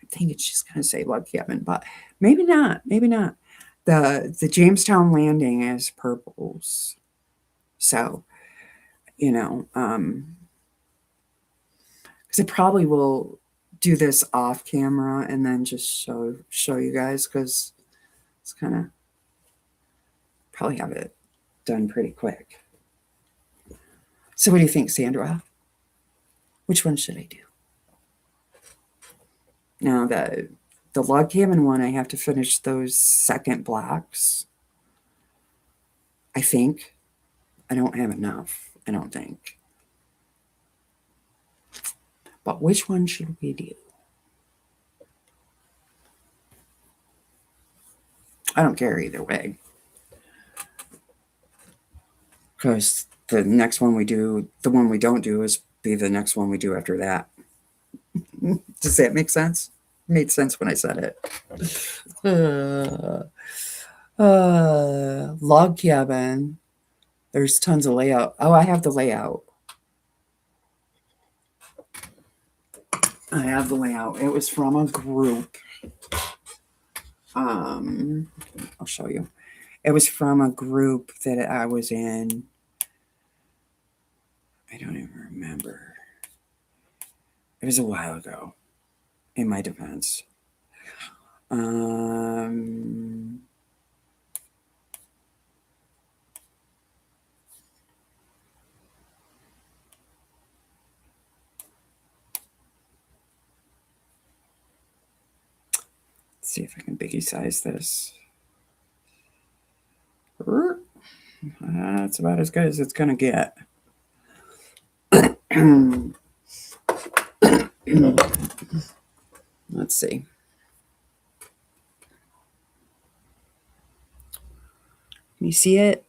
I think it's just going to say log cabin, but maybe not. Maybe not. The Jamestown Landing is purples. So, because I probably will do this off camera and then just show you guys, because it's kind of probably have it done pretty quick. So what do you think, Sandra? Which one should I do? Now the log cabin one, I have to finish those second blocks. I think I don't have enough. I don't think. But which one should we do? I don't care either way. Because the next one we do, the one we don't do, is be the next one we do after that. Does that make sense? It made sense when I said it. Log cabin. There's tons of layout. Oh, I have the layout. I have the layout. It was from a group. I'll show you. It was from a group that I was in. I don't even remember. It was a while ago, in my defense. see if I can biggie size this. That's about as good as it's going to get. Let's see. Can you see it?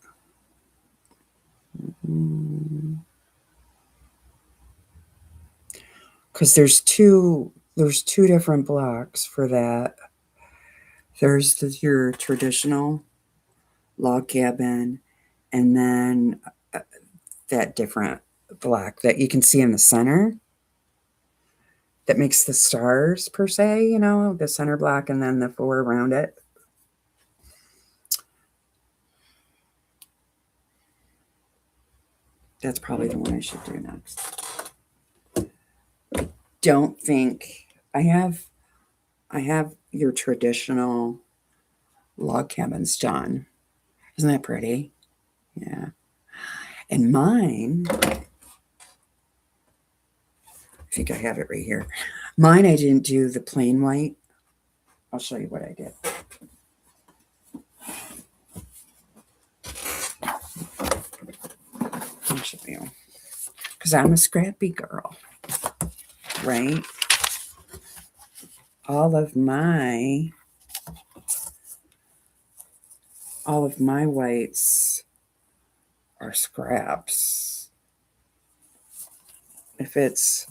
Because there's two different blocks for that. There's your traditional log cabin, and then that different block that you can see in the center that makes the stars per se, you know, the center block and then the four around it. That's probably the one I should do next. I don't think I have your traditional log cabins done. Isn't that pretty? Yeah. And mine, I think I have it right here. Mine, I didn't do the plain white. I'll show you what I did. I'll show you. Because I'm a scrappy girl, right? All of my whites are scraps. If it's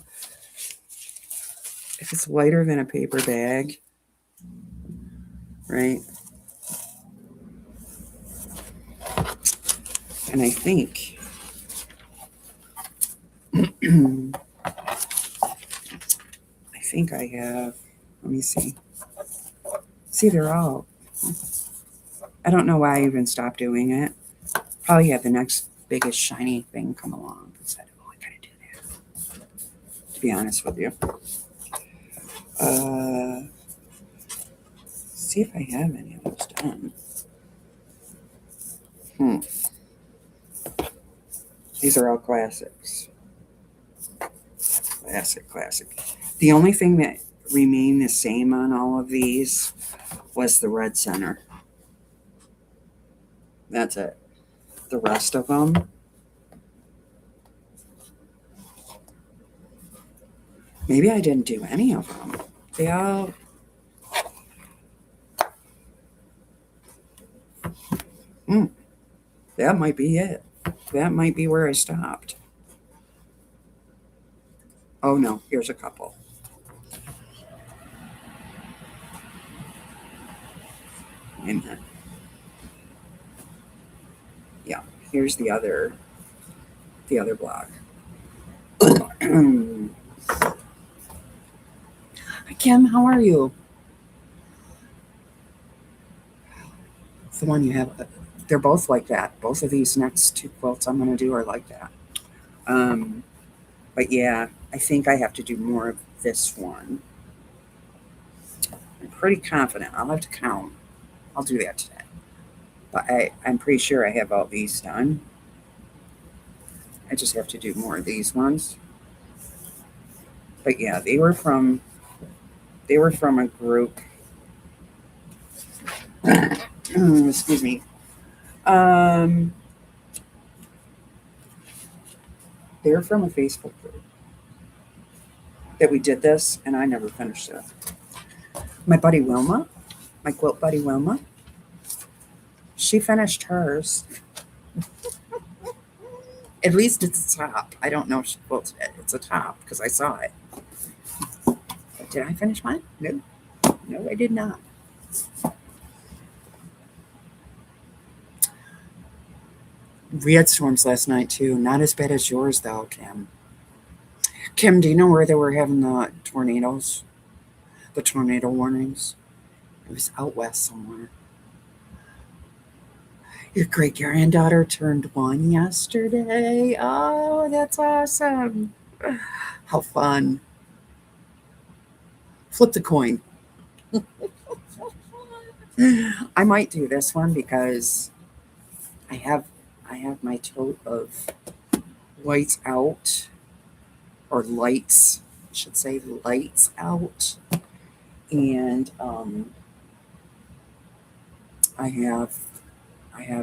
lighter than a paper bag, right? And I think I have, let me see. See, they're all, I don't know why I even stopped doing it. Probably have the next biggest shiny thing come along. I said, oh, I gotta do that. To be honest with you. See if I have any of those done. These are all classics. Classic. The only thing that remained the same on all of these was the red center. That's it. The rest of them, maybe I didn't do any of them. They all, that might be it. That might be where I stopped. Oh no, here's a couple. And then, yeah, here's the other block. Kim, how are you? It's the one you have. They're both like that. Both of these next two quilts I'm going to do are like that. But yeah, I think I have to do more of this one. I'm pretty confident. I'll have to count. I'll do that today. But I'm pretty sure I have all these done. I just have to do more of these ones. But yeah, they were from a group. Excuse me. They're from a Facebook group that we did this, and I never finished it. My buddy Wilma, my quilt buddy Wilma, she finished hers. At least it's a top. I don't know if she quilted it. It's a top because I saw it. But did I finish mine? No. No, I did not. We had storms last night too. Not as bad as yours though, Kim. Kim, do you know where they were having the tornadoes? The tornado warnings? It was out west somewhere. Your great granddaughter turned 1 yesterday. Oh, that's awesome. How fun. Flip the coin. I might do this one because I have my tote of whites out, or lights, I should say lights out. And I have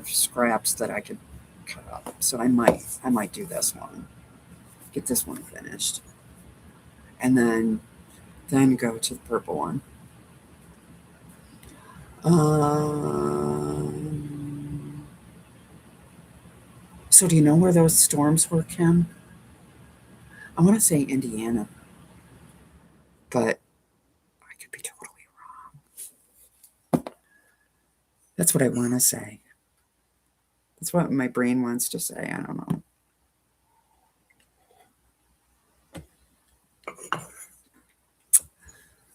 scraps that I could cut up. So I might do this one. Get this one finished. And then go to the purple one. So do you know where those storms were, Kim? I want to say Indiana, but I could be totally wrong. That's what I want to say. That's what my brain wants to say. I don't know.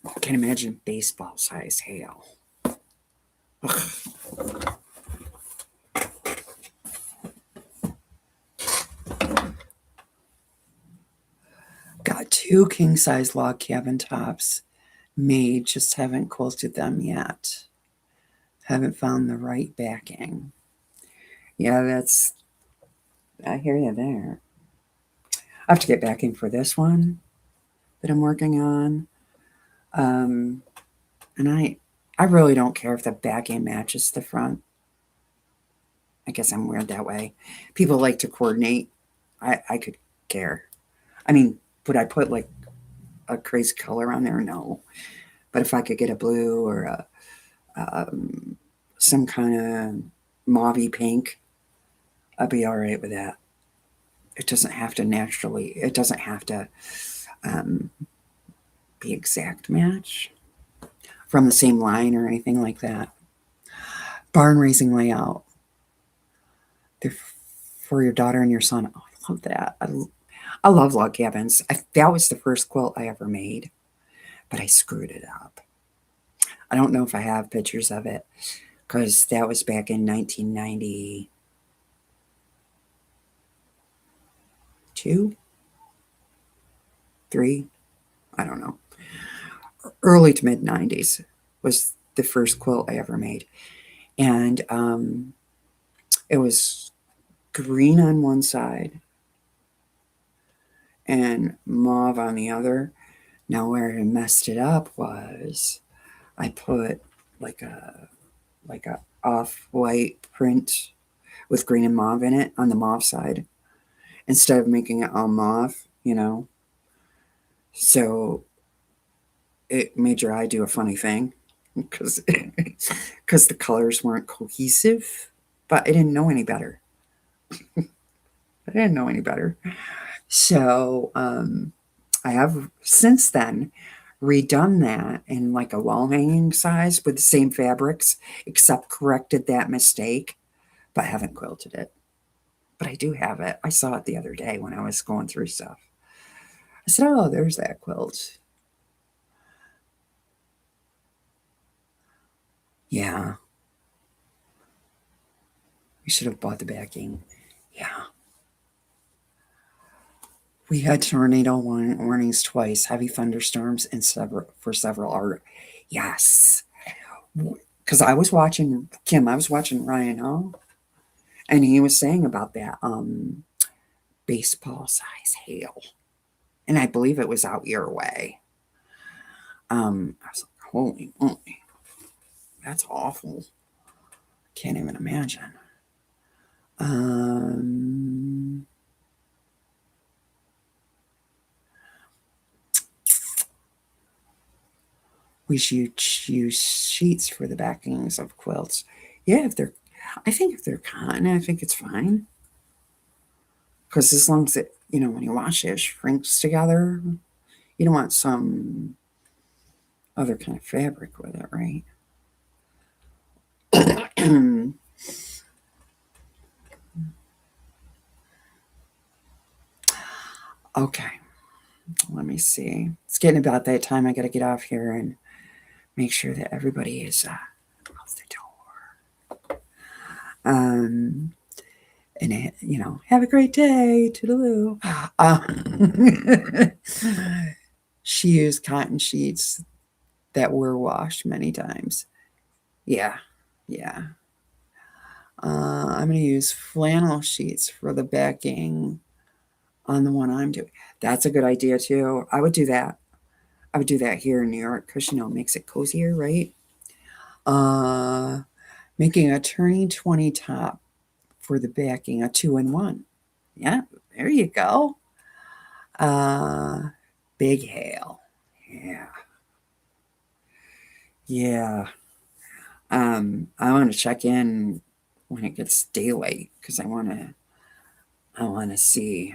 I can't imagine baseball-sized hail. Ugh. Got 2 king-size log cabin tops made, just haven't quilted them yet. Haven't found the right backing. Yeah, I hear you there. I have to get backing for this one that I'm working on. And I really don't care if the backing matches the front. I guess I'm weird that way. People like to coordinate. I could care. I mean, would I put like a crazy color on there? No. But if I could get a blue or some kind of mauvey pink, I'd be all right with that. It doesn't have to naturally. It doesn't have to um, be exact match from the same line or anything like that. Barn raising layout. They're for your daughter and your son. Oh, I love that. I love log cabins. That was the first quilt I ever made, but I screwed it up. I don't know if I have pictures of it because that was back in 1992, 3. I don't know. Early to mid 90s was the first quilt I ever made. And it was green on one side and mauve on the other. Now where I messed it up was I put like a off-white print with green and mauve in it on the mauve side instead of making it all mauve, you know. So it made your eye do a funny thing because because the colors weren't cohesive, but I didn't know any better. I didn't know any better. So I have since then redone that in like a wall hanging size with the same fabrics, except corrected that mistake, but haven't quilted it. But I do have it. I saw it the other day when I was going through stuff. I said, "Oh, there's that quilt." Yeah, we should have bought the backing. Yeah. We had tornado warnings twice, heavy thunderstorms, and several hours. Yes. Because I was watching Kim, I was watching Ryan Hall, and he was saying about that baseball size hail. And I believe it was out your way. I was like, holy moly, that's awful. Can't even imagine. Um, we should use sheets for the backings of quilts. Yeah, I think if they're cotton, I think it's fine. Because as long as it, when you wash it, it shrinks together. You don't want some other kind of fabric with it, right? Okay, let me see. It's getting about that time. I got to get off here and make sure that everybody is out the door. And have a great day. Toodaloo. She used cotton sheets that were washed many times. Yeah, yeah. I'm going to use flannel sheets for the backing on the one I'm doing. That's a good idea too. I would do that. I would do that here in New York because it makes it cozier, right? Making a turning 20 top for the backing, a 2-in-1. Yeah, there you go. Uh, Big hail. Yeah. Yeah. I want to check in when it gets daylight because I want to see.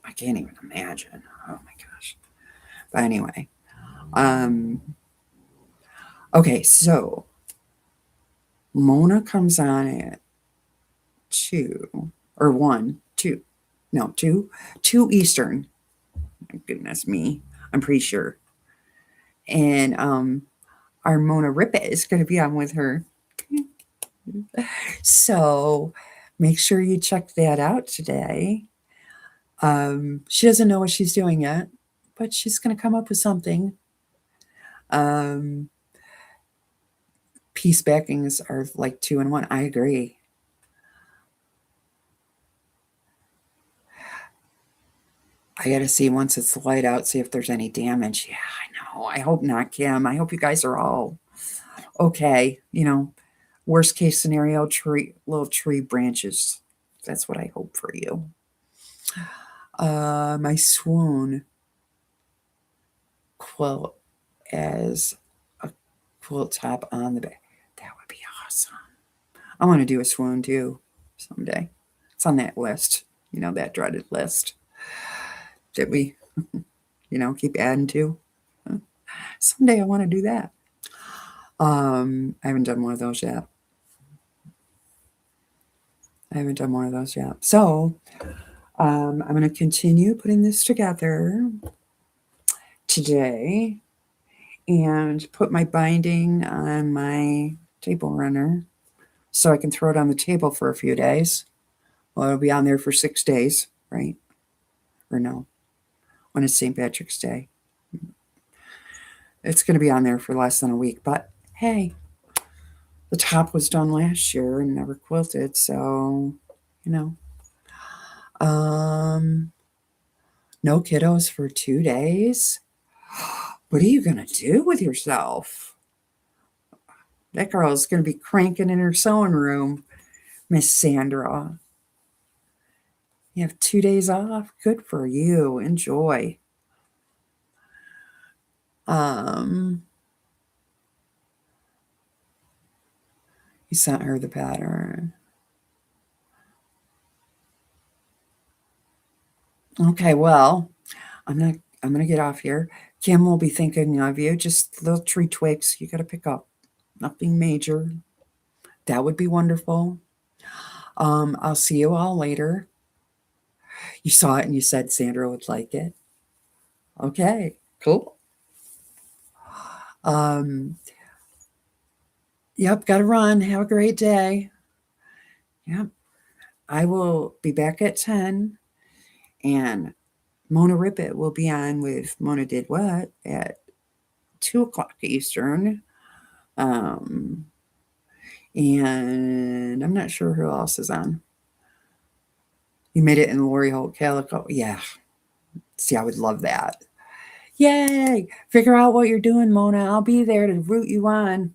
I can't even imagine. Oh my gosh. But anyway, um, okay, so Mona comes on at 2 or 1, 2. No, 2 Eastern. My goodness me. I'm pretty sure. And our Mona Rippet is going to be on with her. So make sure you check that out today. She doesn't know what she's doing yet, but she's going to come up with something. Um, Piece backings are like 2-in-1. I agree. I got to see once it's light out, see if there's any damage. Yeah, I know. I hope not, Kim. I hope you guys are all okay. Worst case scenario, little tree branches. That's what I hope for you. My swoon quilt as a quilt top on the back. That would be awesome. I want to do a swoon too someday. It's on that list, that dreaded list that we, keep adding to. Someday I want to do that. I haven't done one of those yet. So I'm going to continue putting this together today and put my binding on my table runner so I can throw it on the table for a few days. Well, it'll be on there for 6 days, right? Or no, when it's St. Patrick's Day. It's going to be on there for less than a week, but hey, the top was done last year and never quilted, so, you know. No kiddos for 2 days? What are you going to do with yourself? That girl's going to be cranking in her sewing room, Miss Sandra. You have 2 days off? Good for you. Enjoy. You sent her the pattern. Okay, well, I'm gonna get off here. Kim will be thinking of you. Just little tree twigs you gotta pick up. Nothing major. That would be wonderful. I'll see you all later. You saw it and you said Sandra would like it. Okay, cool. Um, yep, gotta run. Have a great day. Yep. I will be back at 10 and Mona Rippet will be on with Mona Did What at 2 o'clock Eastern. Um, and I'm not sure who else is on. You made it in Lori Holt Calico. Yeah. See, I would love that. Yay! Figure out what you're doing, Mona. I'll be there to root you on.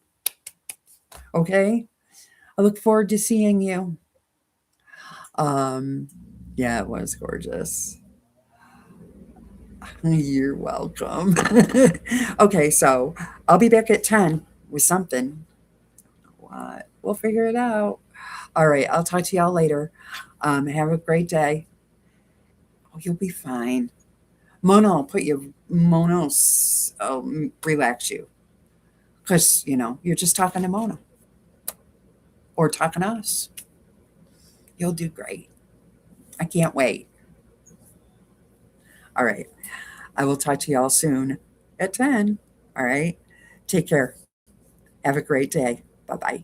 Okay? I look forward to seeing you. Yeah, it was gorgeous. You're welcome. Okay, so I'll be back at 10 with something. What? We'll figure it out. All right, I'll talk to y'all later. Have a great day. Oh, you'll be fine. Mona will relax you. Because, you're just talking to Mona or talking to us. You'll do great. I can't wait. All right. I will talk to y'all soon at 10. All right. Take care. Have a great day. Bye bye.